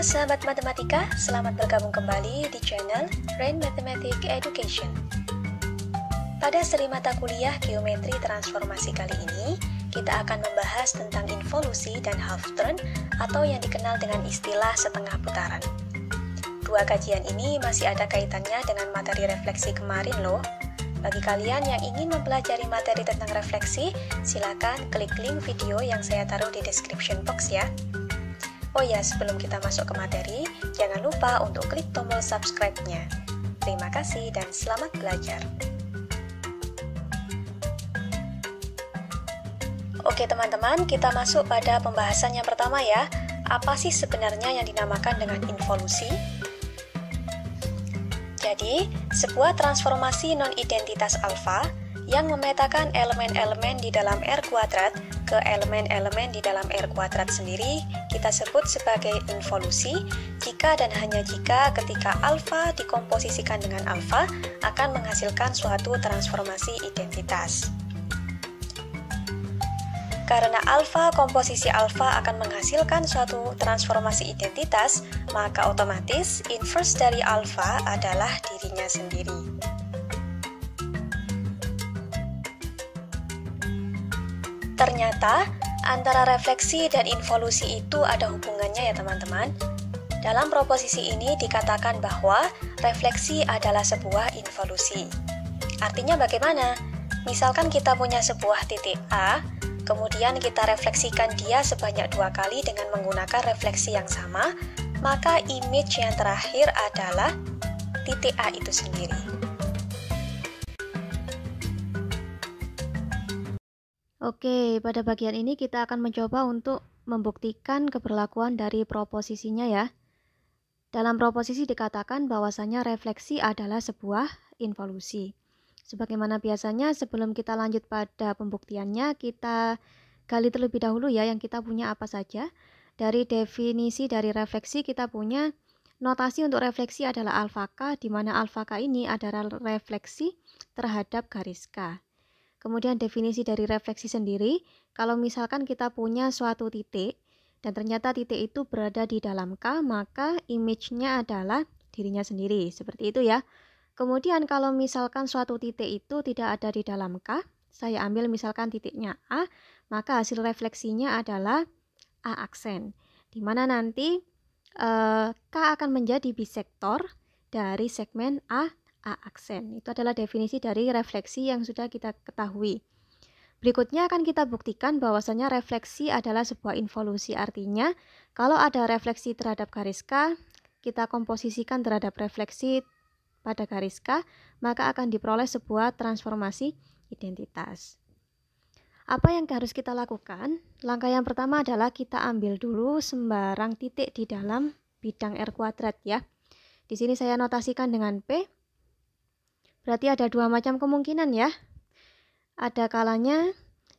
sahabat matematika, selamat bergabung kembali di channel Rain Mathematic Education. Pada seri mata kuliah Geometri Transformasi kali ini, kita akan membahas tentang involusi dan half turn atau yang dikenal dengan istilah setengah putaran. Dua kajian ini masih ada kaitannya dengan materi refleksi kemarin loh. Bagi kalian yang ingin mempelajari materi tentang refleksi, silakan klik link video yang saya taruh di description box ya. Oh ya, sebelum kita masuk ke materi, jangan lupa untuk klik tombol subscribe-nya. Terima kasih dan selamat belajar. Oke teman-teman, kita masuk pada pembahasan yang pertama ya. Apa sih sebenarnya yang dinamakan dengan involusi? Jadi, sebuah transformasi non-identitas alfa yang memetakan elemen-elemen di dalam R kuadrat ke elemen-elemen di dalam R kuadrat sendiri kita sebut sebagai involusi jika dan hanya jika ketika alfa dikomposisikan dengan alfa akan menghasilkan suatu transformasi identitas. Karena alfa komposisi alfa akan menghasilkan suatu transformasi identitas, maka otomatis inverse dari alfa adalah dirinya sendiri. Ternyata, antara refleksi dan involusi itu ada hubungannya ya teman-teman. Dalam proposisi ini dikatakan bahwa refleksi adalah sebuah involusi. Artinya bagaimana? Misalkan kita punya sebuah titik A, kemudian kita refleksikan dia sebanyak 2 kali dengan menggunakan refleksi yang sama, maka image yang terakhir adalah titik A itu sendiri. Oke, pada bagian ini kita akan mencoba untuk membuktikan keberlakuan dari proposisinya ya. Dalam proposisi dikatakan bahwasanya refleksi adalah sebuah involusi. Sebagaimana biasanya, sebelum kita lanjut pada pembuktiannya, kita gali terlebih dahulu ya yang kita punya apa saja. Dari definisi dari refleksi kita punya notasi untuk refleksi adalah alfa K, di mana alfa K ini adalah refleksi terhadap garis K. Kemudian definisi dari refleksi sendiri, kalau misalkan kita punya suatu titik, dan ternyata titik itu berada di dalam K, maka image-nya adalah dirinya sendiri, seperti itu ya. Kemudian kalau misalkan suatu titik itu tidak ada di dalam K, saya ambil misalkan titiknya A, maka hasil refleksinya adalah A aksen, di mana nanti K akan menjadi bisektor dari segmen A aksen. Itu adalah definisi dari refleksi yang sudah kita ketahui. Berikutnya akan kita buktikan bahwasanya refleksi adalah sebuah involusi. Artinya, kalau ada refleksi terhadap garis K, kita komposisikan terhadap refleksi pada garis K, maka akan diperoleh sebuah transformasi identitas. Apa yang harus kita lakukan? Langkah yang pertama adalah kita ambil dulu sembarang titik di dalam bidang R kuadrat ya. Di sini saya notasikan dengan P. Berarti ada dua macam kemungkinan ya. Ada kalanya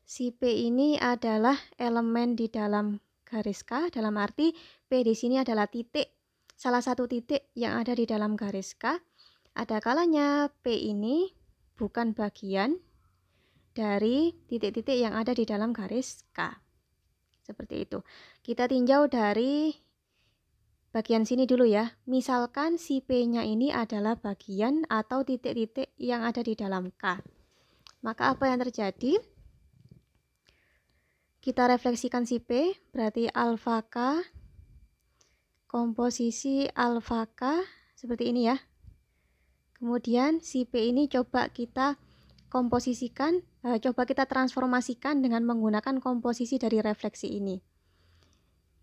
si P ini adalah elemen di dalam garis K, dalam arti P di sini adalah titik, salah satu titik yang ada di dalam garis K. Ada kalanya P ini bukan bagian dari titik-titik yang ada di dalam garis K. Seperti itu. Kita tinjau dari bagian sini dulu ya. Misalkan si P-nya ini adalah bagian atau titik-titik yang ada di dalam K. Maka apa yang terjadi? Kita refleksikan si P, berarti alfa K, komposisi alfa K, seperti ini ya. Kemudian si P ini coba kita komposisikan, coba kita transformasikan dengan menggunakan komposisi dari refleksi ini.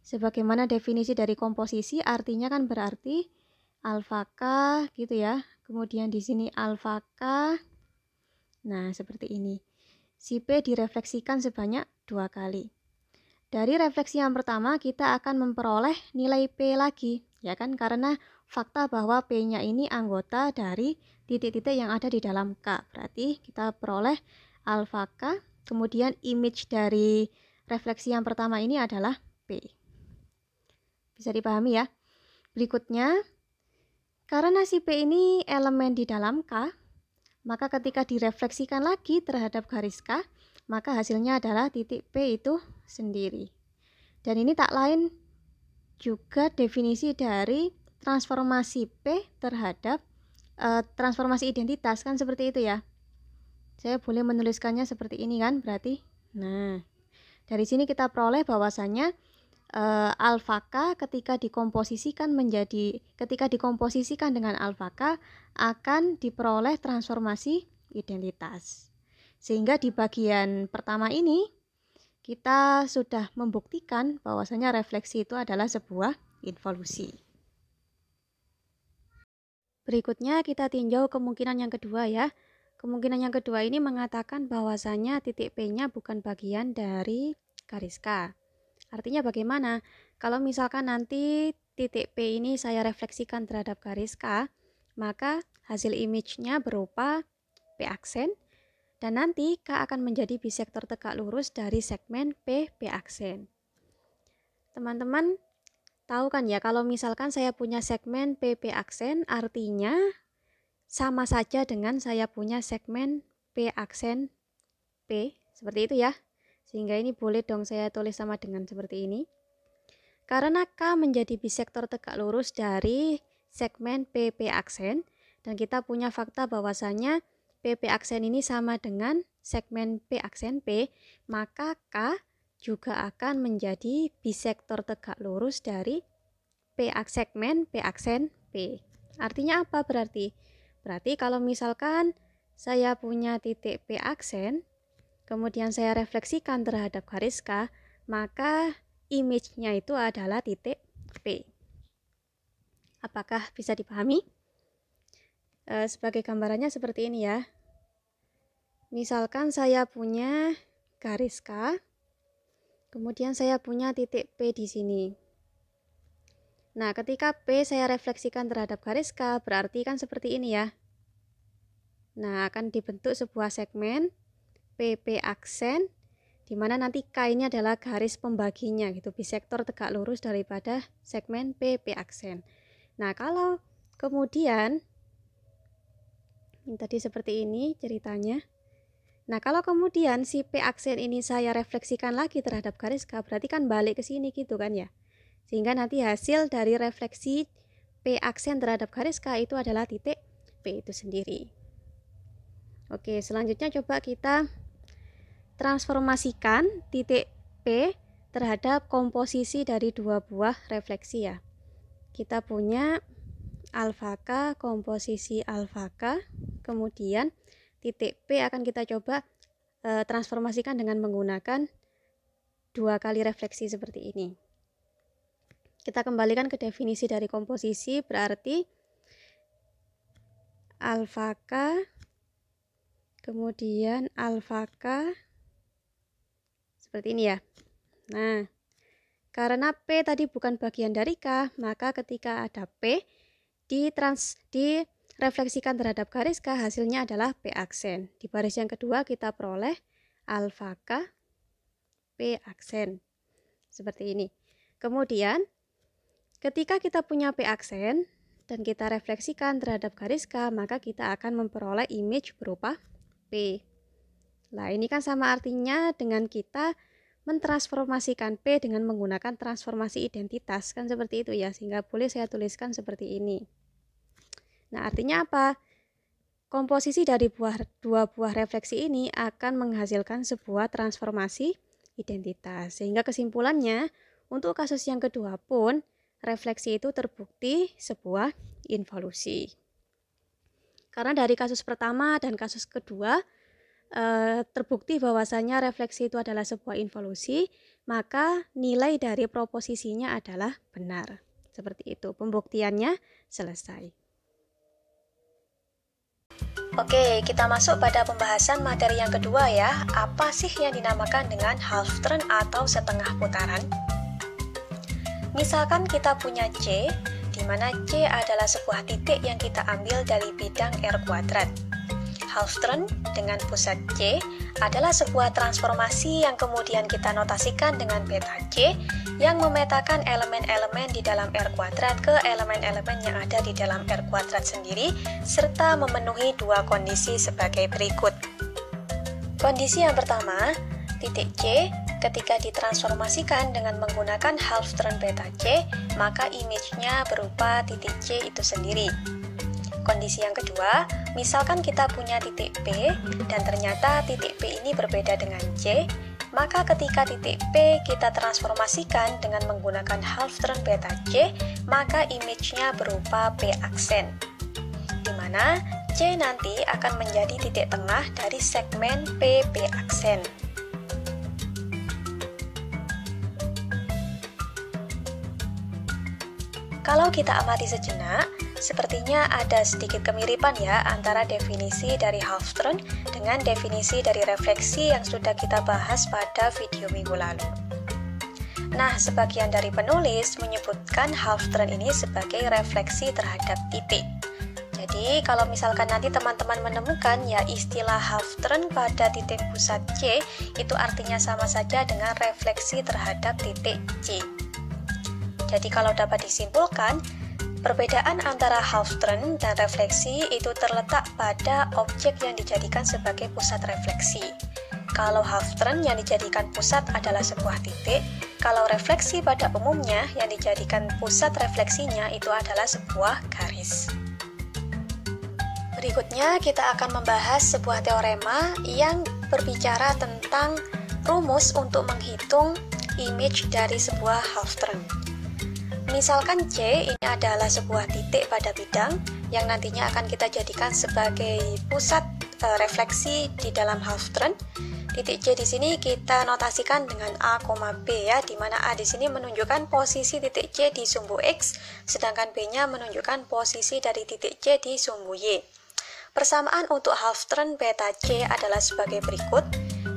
Sebagaimana definisi dari komposisi, artinya kan berarti alfa K gitu ya. Kemudian di sini alfa K. Nah, seperti ini. Si P direfleksikan sebanyak 2 kali. Dari refleksi yang pertama kita akan memperoleh nilai P lagi, ya kan? Karena fakta bahwa P-nya ini anggota dari titik-titik yang ada di dalam K. Berarti kita peroleh alfa K, kemudian image dari refleksi yang pertama ini adalah P. Bisa dipahami ya. Berikutnya, karena si P ini elemen di dalam K, maka ketika direfleksikan lagi terhadap garis K, maka hasilnya adalah titik P itu sendiri. Dan ini tak lain juga definisi dari transformasi P terhadap transformasi identitas, kan seperti itu ya. Saya boleh menuliskannya seperti ini kan berarti. Nah, dari sini kita peroleh bahwasannya alfa K ketika dikomposisikan dengan alfa K akan diperoleh transformasi identitas. Sehingga di bagian pertama ini kita sudah membuktikan bahwasanya refleksi itu adalah sebuah involusi. Berikutnya kita tinjau kemungkinan yang kedua ya. Kemungkinan yang kedua ini mengatakan bahwasanya titik P-nya bukan bagian dari garis K. Artinya bagaimana? Kalau misalkan nanti titik P ini saya refleksikan terhadap garis K, maka hasil image-nya berupa P aksen, dan nanti K akan menjadi bisektor tegak lurus dari segmen P aksen. Teman-teman tahu kan ya, kalau misalkan saya punya segmen P aksen, artinya sama saja dengan saya punya segmen P aksen P, seperti itu ya. Sehingga ini boleh dong saya tulis sama dengan seperti ini. Karena K menjadi bisektor tegak lurus dari segmen P aksen, dan kita punya fakta bahwasanya P aksen ini sama dengan segmen P aksen P, maka K juga akan menjadi bisektor tegak lurus dari segmen P aksen P. Artinya apa berarti? Berarti kalau misalkan saya punya titik P aksen, kemudian saya refleksikan terhadap garis K, maka image-nya itu adalah titik P. Apakah bisa dipahami? Sebagai gambarannya seperti ini ya. Misalkan saya punya garis K, kemudian saya punya titik P di sini. Nah, ketika P saya refleksikan terhadap garis K, berarti kan seperti ini ya. Nah, akan dibentuk sebuah segmen P aksen, di mana nanti K ini adalah garis pembaginya gitu, bisektor tegak lurus daripada segmen P aksen. Nah, kalau kemudian ini tadi seperti ini ceritanya. Nah, kalau kemudian si P aksen ini saya refleksikan lagi terhadap garis K, berarti kan balik ke sini gitu kan ya. Sehingga nanti hasil dari refleksi P aksen terhadap garis K itu adalah titik P itu sendiri. Oke, selanjutnya coba kita transformasikan titik P terhadap komposisi dari dua buah refleksi ya. Kita punya alfa K, komposisi alfa K, kemudian titik P akan kita coba transformasikan dengan menggunakan dua kali refleksi seperti ini. Kita kembalikan ke definisi dari komposisi, berarti alfa K, kemudian alfa K, seperti ini ya. Nah, karena P tadi bukan bagian dari K, maka ketika ada P, direfleksikan terhadap garis K, hasilnya adalah P aksen. Di baris yang kedua kita peroleh alfa K P aksen. Seperti ini. Kemudian, ketika kita punya P aksen dan kita refleksikan terhadap garis K, maka kita akan memperoleh image berupa P. Nah, ini kan sama artinya dengan kita mentransformasikan P dengan menggunakan transformasi identitas, kan seperti itu ya, sehingga boleh saya tuliskan seperti ini. Nah, artinya apa? Komposisi dari dua buah refleksi ini akan menghasilkan sebuah transformasi identitas. Sehingga kesimpulannya, untuk kasus yang kedua pun, refleksi itu terbukti sebuah involusi. Karena dari kasus pertama dan kasus kedua, terbukti bahwasanya refleksi itu adalah sebuah involusi, maka nilai dari proposisinya adalah benar. Seperti itu, pembuktiannya selesai. Oke, kita masuk pada pembahasan materi yang kedua ya. Apa sih yang dinamakan dengan half turn atau setengah putaran? Misalkan kita punya C, di mana C adalah sebuah titik yang kita ambil dari bidang R kuadrat. Half turn dengan pusat C adalah sebuah transformasi yang kemudian kita notasikan dengan peta C yang memetakan elemen-elemen di dalam R kuadrat ke elemen-elemen yang ada di dalam R kuadrat sendiri serta memenuhi dua kondisi sebagai berikut. Kondisi yang pertama, titik C ketika ditransformasikan dengan menggunakan half turn beta C, maka image-nya berupa titik C itu sendiri. Kondisi yang kedua, misalkan kita punya titik P dan ternyata titik P ini berbeda dengan C, maka ketika titik P kita transformasikan dengan menggunakan half turn beta C, maka image-nya berupa P aksen, di mana C nanti akan menjadi titik tengah dari segmen P aksen. Kalau kita amati sejenak, sepertinya ada sedikit kemiripan ya antara definisi dari half turn dengan definisi dari refleksi yang sudah kita bahas pada video minggu lalu. Nah, sebagian dari penulis menyebutkan half turn ini sebagai refleksi terhadap titik. Jadi, kalau misalkan nanti teman-teman menemukan ya istilah half turn pada titik pusat C, itu artinya sama saja dengan refleksi terhadap titik C. Jadi kalau dapat disimpulkan, perbedaan antara half turn dan refleksi itu terletak pada objek yang dijadikan sebagai pusat refleksi. Kalau half turn yang dijadikan pusat adalah sebuah titik, kalau refleksi pada umumnya yang dijadikan pusat refleksinya itu adalah sebuah garis. Berikutnya kita akan membahas sebuah teorema yang berbicara tentang rumus untuk menghitung image dari sebuah half turn. Misalkan C ini adalah sebuah titik pada bidang yang nantinya akan kita jadikan sebagai pusat refleksi di dalam half turn. Titik C di sini kita notasikan dengan A, B ya, di mana A di sini menunjukkan posisi titik C di sumbu X, sedangkan B-nya menunjukkan posisi dari titik C di sumbu Y. Persamaan untuk half turn beta C adalah sebagai berikut.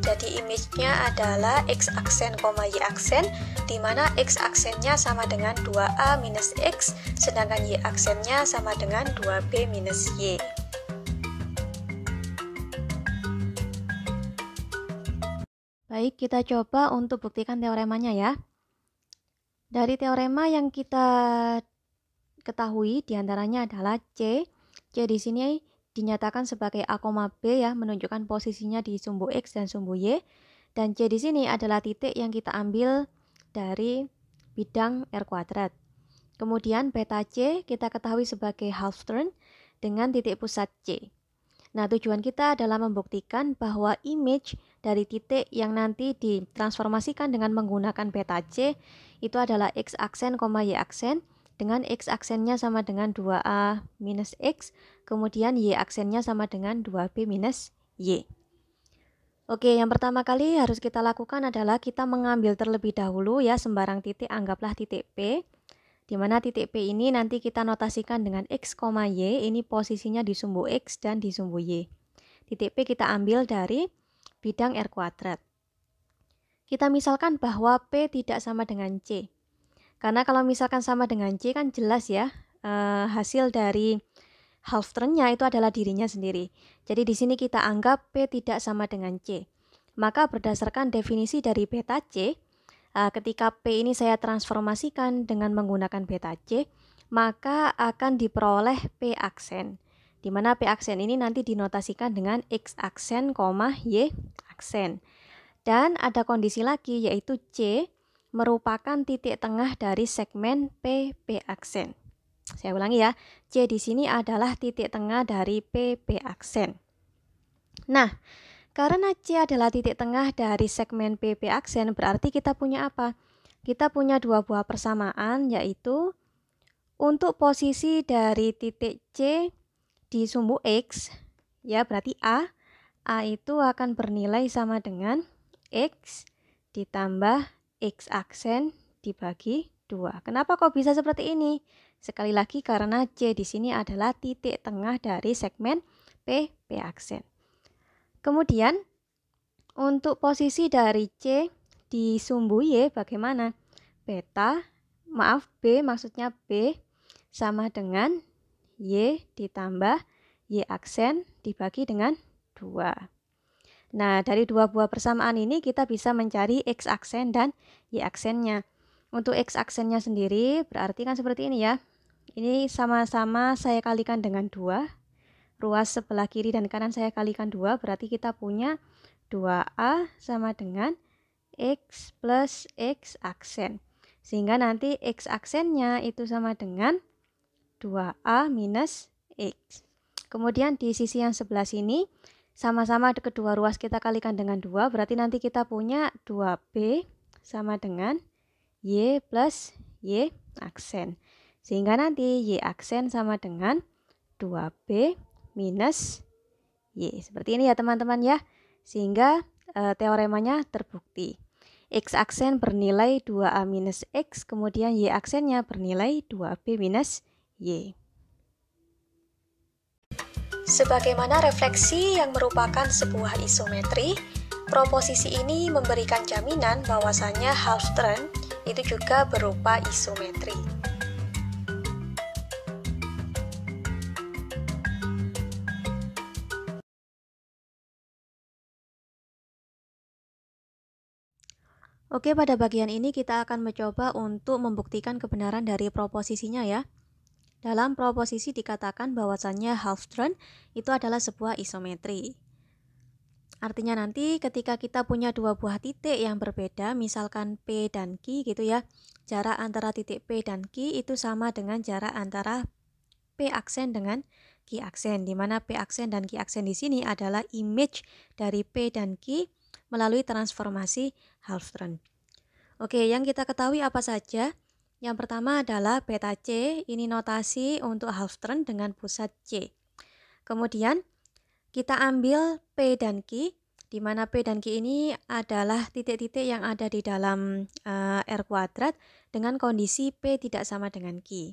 Jadi image-nya adalah X aksen, Y aksen, di mana X aksennya sama dengan 2A minus X, sedangkan Y aksennya sama dengan 2B minus Y. Baik, kita coba untuk buktikan teoremanya ya. Dari teorema yang kita ketahui diantaranya adalah C di sini dinyatakan sebagai A, B ya, menunjukkan posisinya di sumbu X dan sumbu Y. Dan C di sini adalah titik yang kita ambil dari bidang R kuadrat. Kemudian beta C kita ketahui sebagai half turn dengan titik pusat C. Nah, tujuan kita adalah membuktikan bahwa image dari titik yang nanti ditransformasikan dengan menggunakan beta C itu adalah X aksen, Y aksen, dengan X aksennya sama dengan 2A minus X, kemudian Y aksennya sama dengan 2B minus Y. Oke, yang pertama kali harus kita lakukan adalah kita mengambil terlebih dahulu ya sembarang titik, anggaplah titik P, di mana titik P ini nanti kita notasikan dengan X, Y, ini posisinya di sumbu X dan di sumbu Y. Titik P kita ambil dari bidang R kuadrat. Kita misalkan bahwa P tidak sama dengan C. Karena kalau misalkan sama dengan C kan jelas ya, hasil dari half turn-nya itu adalah dirinya sendiri. Jadi di sini kita anggap P tidak sama dengan C. Maka berdasarkan definisi dari beta C, ketika P ini saya transformasikan dengan menggunakan beta C, maka akan diperoleh P aksen. Di mana P aksen ini nanti dinotasikan dengan X aksen, Y aksen. Dan ada kondisi lagi yaitu C merupakan titik tengah dari segmen P aksen. Saya ulangi ya, C di sini adalah titik tengah dari P aksen. Nah, karena C adalah titik tengah dari segmen P aksen, berarti kita punya apa? Kita punya dua buah persamaan, yaitu untuk posisi dari titik C di sumbu X, ya berarti A itu akan bernilai sama dengan X ditambah X aksen dibagi 2. Kenapa kok bisa seperti ini? Sekali lagi karena C di sini adalah titik tengah dari segmen P aksen. Kemudian untuk posisi dari C di sumbu Y bagaimana? B maksudnya B sama dengan Y ditambah Y aksen dibagi dengan 2. Nah, dari dua buah persamaan ini kita bisa mencari X aksen dan Y aksennya. Untuk X aksennya sendiri berarti kan seperti ini ya. Ini sama-sama saya kalikan dengan 2. Ruas sebelah kiri dan kanan saya kalikan 2, berarti kita punya 2A sama dengan X plus X aksen. Sehingga nanti X aksennya itu sama dengan 2A minus X. Kemudian di sisi yang sebelah sini, sama-sama kedua ruas kita kalikan dengan 2, berarti nanti kita punya 2B sama dengan Y plus Y aksen. Sehingga nanti Y aksen sama dengan 2B minus Y. Seperti ini ya teman-teman ya. Sehingga teoremanya terbukti. X aksen bernilai 2A minus X, kemudian Y aksennya bernilai 2B minus Y. Sebagaimana refleksi yang merupakan sebuah isometri, proposisi ini memberikan jaminan bahwasannya half turn itu juga berupa isometri. Oke, pada bagian ini kita akan mencoba untuk membuktikan kebenaran dari proposisinya ya. Dalam proposisi dikatakan bahwasannya half turn itu adalah sebuah isometri. Artinya nanti ketika kita punya dua buah titik yang berbeda, misalkan P dan Q gitu ya, jarak antara titik P dan Q itu sama dengan jarak antara P aksen dengan Q aksen, di mana P aksen dan Q aksen di sini adalah image dari P dan Q melalui transformasi half turn. Oke, yang kita ketahui apa saja? Yang pertama adalah beta C, ini notasi untuk half turn dengan pusat C. Kemudian kita ambil P dan Q, di mana P dan Q ini adalah titik-titik yang ada di dalam R kuadrat dengan kondisi P tidak sama dengan Q.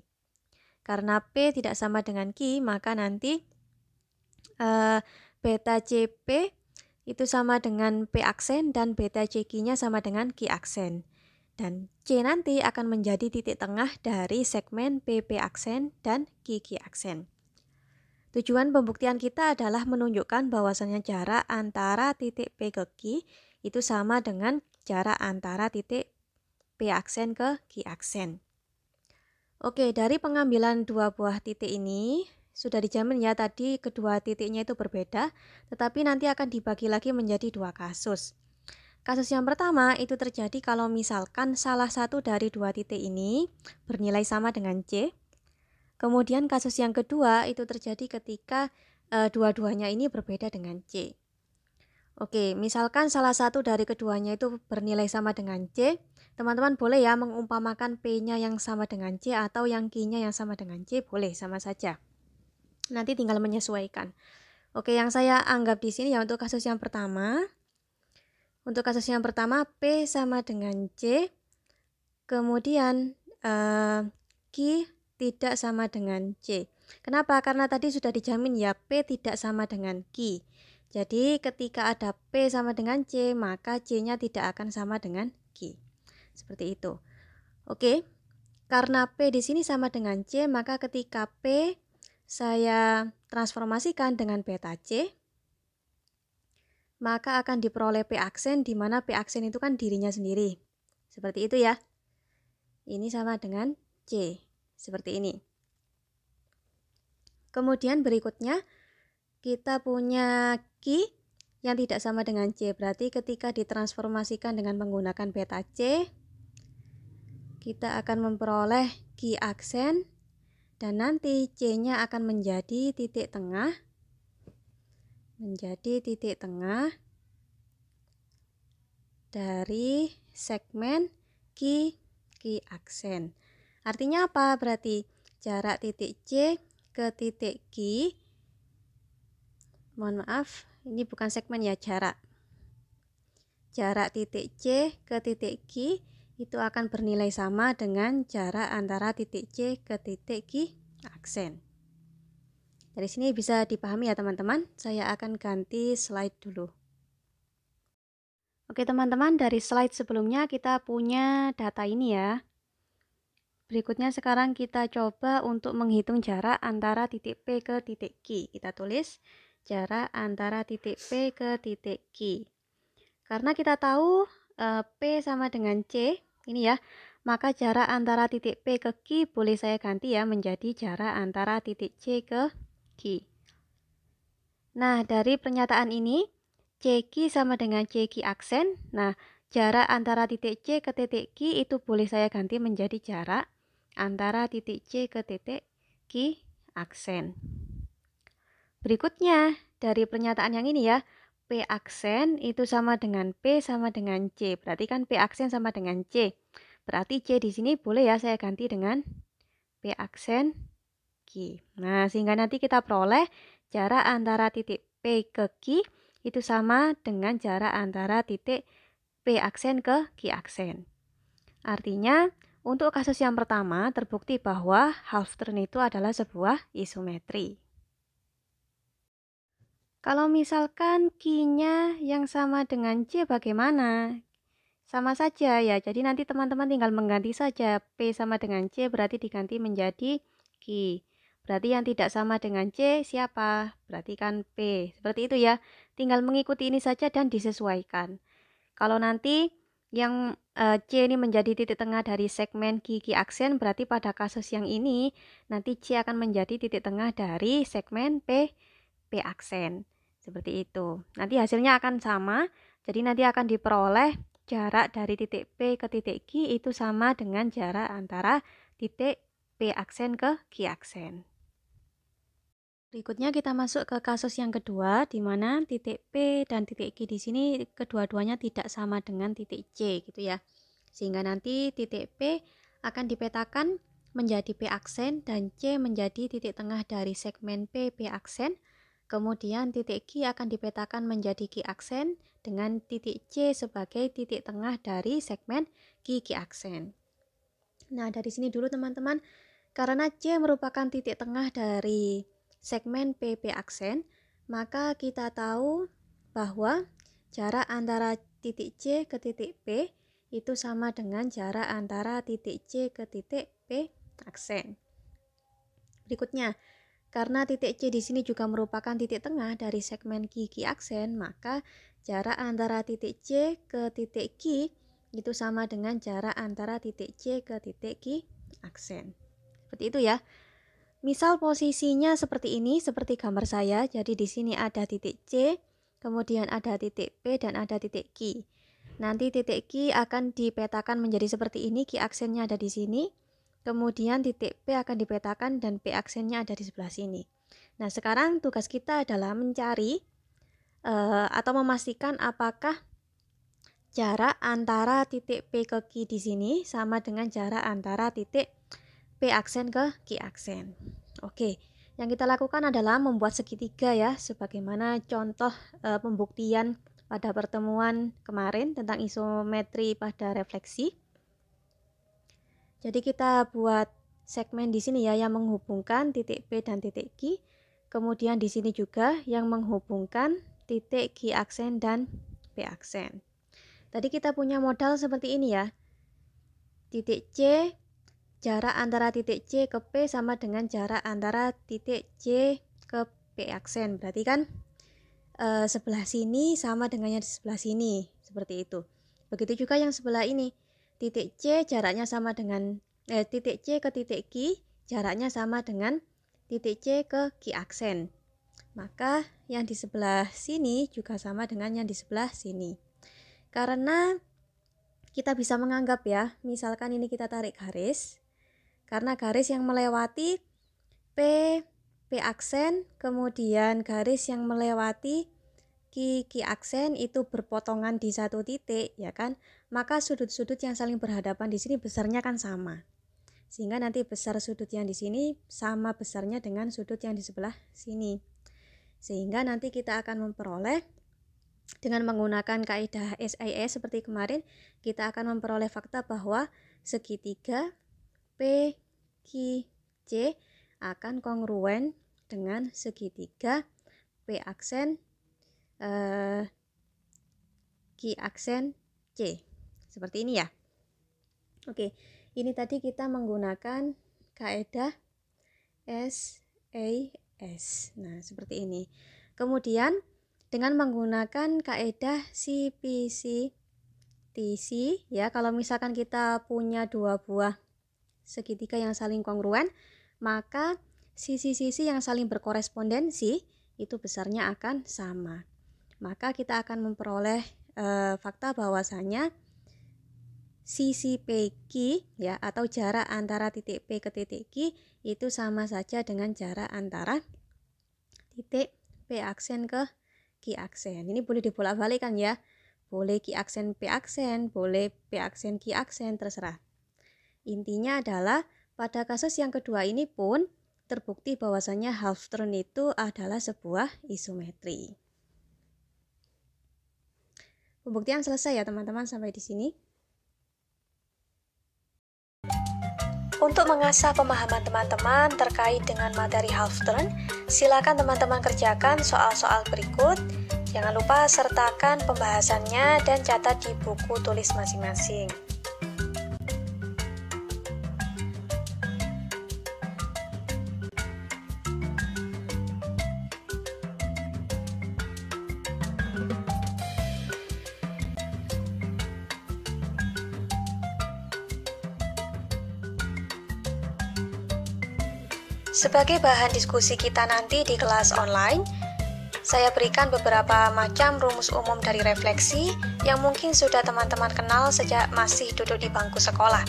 Karena P tidak sama dengan Q, maka nanti beta CP itu sama dengan P aksen dan beta CQ-nya sama dengan Q aksen. Dan C nanti akan menjadi titik tengah dari segmen PP aksen dan QQ aksen. Tujuan pembuktian kita adalah menunjukkan bahwasannya jarak antara titik P ke Q itu sama dengan jarak antara titik P aksen ke Q aksen. Oke, dari pengambilan dua buah titik ini sudah dijamin ya tadi kedua titiknya itu berbeda, tetapi nanti akan dibagi lagi menjadi dua kasus. Kasus yang pertama itu terjadi kalau misalkan salah satu dari dua titik ini bernilai sama dengan C. Kemudian kasus yang kedua itu terjadi ketika dua-duanya ini berbeda dengan C. Oke, misalkan salah satu dari keduanya itu bernilai sama dengan C, teman-teman boleh ya mengumpamakan P-nya yang sama dengan C atau yang Q-nya yang sama dengan C, boleh sama saja. Nanti tinggal menyesuaikan. Oke, yang saya anggap di sini ya untuk kasus yang pertama. Untuk kasus yang pertama, P sama dengan C, kemudian Q tidak sama dengan C. Kenapa? Karena tadi sudah dijamin ya, P tidak sama dengan Q. Jadi ketika ada P sama dengan C, maka C-nya tidak akan sama dengan Q. Seperti itu. Oke, karena P di sini sama dengan C, maka ketika P saya transformasikan dengan beta C, maka akan diperoleh P aksen, di mana P aksen itu kan dirinya sendiri. Seperti itu ya. Ini sama dengan C. Seperti ini. Kemudian berikutnya, kita punya Q yang tidak sama dengan C. Berarti ketika ditransformasikan dengan menggunakan beta C, kita akan memperoleh Q aksen, dan nanti C-nya akan menjadi titik tengah. Dari segmen Q aksen. Artinya apa? Berarti jarak titik C ke titik Q, mohon maaf, ini bukan segmen ya, jarak titik C ke titik Q itu akan bernilai sama dengan jarak antara titik C ke titik Q aksen. Dari sini bisa dipahami ya teman-teman. Saya akan ganti slide dulu. Oke teman-teman, dari slide sebelumnya kita punya data ini ya. Berikutnya sekarang kita coba untuk menghitung jarak antara titik P ke titik Q. Kita tulis jarak antara titik P ke titik Q. Karena kita tahu P sama dengan C, ini ya, maka jarak antara titik P ke Q boleh saya ganti ya menjadi jarak antara titik C ke Q. Nah, dari pernyataan ini, CQ sama dengan CQ aksen. Nah, jarak antara titik C ke titik Q itu boleh saya ganti menjadi jarak antara titik C ke titik Q aksen. Berikutnya, dari pernyataan yang ini ya, P aksen itu sama dengan P sama dengan C. Berarti kan P aksen sama dengan C. Berarti C di sini boleh ya saya ganti dengan P aksen Q. Nah, sehingga nanti kita peroleh jarak antara titik P ke Q itu sama dengan jarak antara titik P aksen ke Q aksen. Artinya, untuk kasus yang pertama terbukti bahwa half turn itu adalah sebuah isometri. Kalau misalkan Q-nya yang sama dengan C bagaimana? Sama saja ya, jadi nanti teman-teman tinggal mengganti saja. P sama dengan C berarti diganti menjadi Q. Berarti yang tidak sama dengan C siapa? Berarti kan P. Seperti itu ya. Tinggal mengikuti ini saja dan disesuaikan. Kalau nanti yang C ini menjadi titik tengah dari segmen Q aksen, berarti pada kasus yang ini nanti C akan menjadi titik tengah dari segmen P aksen. Seperti itu. Nanti hasilnya akan sama. Jadi nanti akan diperoleh jarak dari titik P ke titik Q itu sama dengan jarak antara titik P aksen ke Q aksen. Berikutnya kita masuk ke kasus yang kedua, di mana titik P dan titik Q di sini kedua-duanya tidak sama dengan titik C gitu ya. Sehingga nanti titik P akan dipetakan menjadi P aksen dan C menjadi titik tengah dari segmen P aksen. Kemudian titik Q akan dipetakan menjadi Q aksen dengan titik C sebagai titik tengah dari segmen Q aksen. Nah, dari sini dulu teman-teman, karena C merupakan titik tengah dari segmen P aksen, maka kita tahu bahwa jarak antara titik C ke titik P itu sama dengan jarak antara titik C ke titik P aksen. Berikutnya, karena titik C di sini juga merupakan titik tengah dari segmen Q aksen, maka jarak antara titik C ke titik Q itu sama dengan jarak antara titik C ke titik Q aksen. Seperti itu ya. Misal posisinya seperti ini, seperti gambar saya. Jadi di sini ada titik C, kemudian ada titik P dan ada titik Q. Nanti titik Q akan dipetakan menjadi seperti ini, Q aksennya ada di sini. Kemudian titik P akan dipetakan dan P aksennya ada di sebelah sini. Nah, sekarang tugas kita adalah mencari atau memastikan apakah jarak antara titik P ke Q di sini sama dengan jarak antara titik P aksen ke Q aksen. Oke, yang kita lakukan adalah membuat segitiga ya, sebagaimana contoh pembuktian pada pertemuan kemarin tentang isometri pada refleksi. Jadi kita buat segmen di sini ya yang menghubungkan titik P dan titik Q. Kemudian di sini juga yang menghubungkan titik Q aksen dan P aksen. Tadi kita punya modal seperti ini ya. Titik C, jarak antara titik C ke P sama dengan jarak antara titik C ke P aksen. Berarti kan sebelah sini sama dengan yang di sebelah sini. Seperti itu. Begitu juga yang sebelah ini. Titik C jaraknya sama dengan titik C ke titik Q jaraknya sama dengan titik C ke Q aksen. Maka yang di sebelah sini juga sama dengan yang di sebelah sini. Karena kita bisa menganggap ya, misalkan ini kita tarik garis. Karena garis yang melewati P aksen, kemudian garis yang melewati Q aksen itu berpotongan di satu titik, ya kan? Maka sudut-sudut yang saling berhadapan di sini besarnya kan sama. Sehingga nanti besar sudut yang di sini sama besarnya dengan sudut yang di sebelah sini. Sehingga nanti kita akan memperoleh dengan menggunakan kaidah SIS seperti kemarin, kita akan memperoleh fakta bahwa segitiga P, Q, C akan kongruen dengan segitiga P aksen Q aksen C. Seperti ini ya. Oke, ini tadi kita menggunakan kaidah SIS. Nah, seperti ini. Kemudian dengan menggunakan kaidah CPC-TC ya, kalau misalkan kita punya dua buah segitiga yang saling kongruen, maka sisi-sisi yang saling berkorespondensi itu besarnya akan sama. Maka kita akan memperoleh fakta bahwasanya sisi PQ ya atau jarak antara titik P ke titik Q itu sama saja dengan jarak antara titik P aksen ke Q aksen. Ini boleh dibolak-balik kan ya. Boleh Q aksen P aksen, boleh P aksen Q aksen, terserah. Intinya adalah pada kasus yang kedua ini pun terbukti bahwasanya half turn itu adalah sebuah isometri. Pembuktian selesai ya teman-teman sampai di sini. Untuk mengasah pemahaman teman-teman terkait dengan materi half turn, silakan teman-teman kerjakan soal-soal berikut. Jangan lupa sertakan pembahasannya dan catat di buku tulis masing-masing. Sebagai bahan diskusi kita nanti di kelas online, saya berikan beberapa macam rumus umum dari refleksi yang mungkin sudah teman-teman kenal sejak masih duduk di bangku sekolah.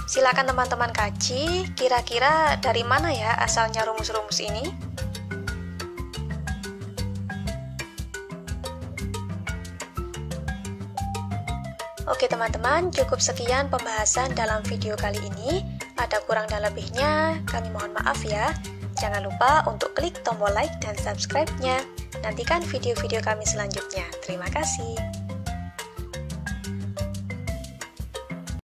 Silakan teman-teman kaji, kira-kira dari mana ya asalnya rumus-rumus ini? Oke teman-teman, cukup sekian pembahasan dalam video kali ini. Ada kurang dan lebihnya, kami mohon maaf ya. Jangan lupa untuk klik tombol like dan subscribe-nya. Nantikan video-video kami selanjutnya. Terima kasih.